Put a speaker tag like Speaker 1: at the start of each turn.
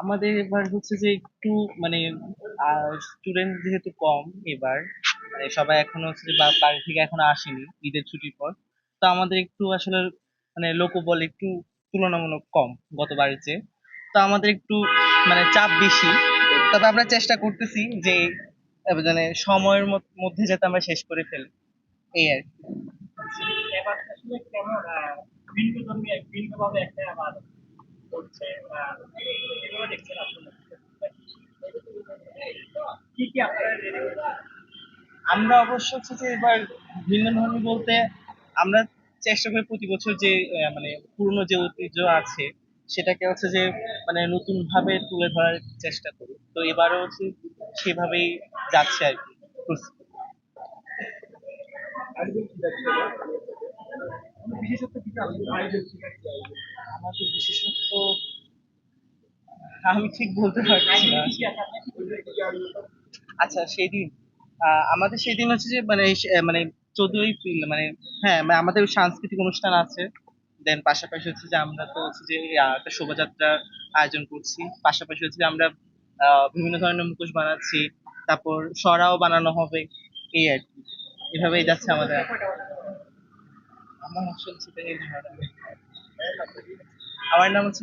Speaker 1: আমাদের এবার হচ্ছে যে একটু মানে স্টুডেন্ট যেহেতু কম এবার, মানে সবাই এখনো হচ্ছে যে বাড়ি থেকে এখনো আসেনি ঈদের ছুটির পর। তো আমাদের একটু আসলে মানে লোকবল একটু তুলনামূলক কম গতবারের চেয়ে। তো আমাদের একটু মানে চাপ বেশি। তবে আমরা চেষ্টা করতেছি যে মানে সময়ের মধ্যে যাতে আমরা শেষ করে ফেলি, এই আর কি।
Speaker 2: এবার আসলে কেমন ভিন্ন ধর্মী ভিন্নভাবে একটা আবার করছে এভাবে দেখছেন আসলে কি কি আপনারা রেডি করছেন?
Speaker 1: আমরা অবশ্য হচ্ছে যে এবার ভিন্ন ধর্মী বলতে আমরা চেষ্টা করি প্রতি বছর যে মানে পুরনো যে ঐতিহ্য আছে সেটাকে হচ্ছে যে মানে নতুন ভাবে তুলে ধরার চেষ্টা করি। তো এবারও হচ্ছে সেভাবেই যাচ্ছে আর কি প্রস্তুতি।
Speaker 2: বিশেষত্ব কি আমাদের আয়োজন ঠিক আছে
Speaker 1: আমাদের বিশেষত্ব আমি ঠিক বলতে পারছি না।
Speaker 2: আয়োজন কি কি আছে আপনার কি বলতে
Speaker 1: আচ্ছা সেদিন আমাদের সেদিন হচ্ছে যে মানে মানে 14ই এপ্রিল মানে হ্যাঁ মানে আমাদের সাংস্কৃতিক অনুষ্ঠান আছে। দেন পাশাপাশি হচ্ছে যে আমরা তো হচ্ছে যে একটা শোভাযাত্রার আয়োজন করছি। পাশাপাশি হচ্ছে যে আমরা বিভিন্ন ধরনের মুখোশ বানাচ্ছি, তারপর সরাও বানানো হবে, এই আর কি। এভাবেই যাচ্ছে আমাদের।
Speaker 2: শোভাযাত্রা কয়টা বানানো
Speaker 1: আমার আসলে সেটা নিয়ে ধারণা নেই। আমার নাম হচ্ছে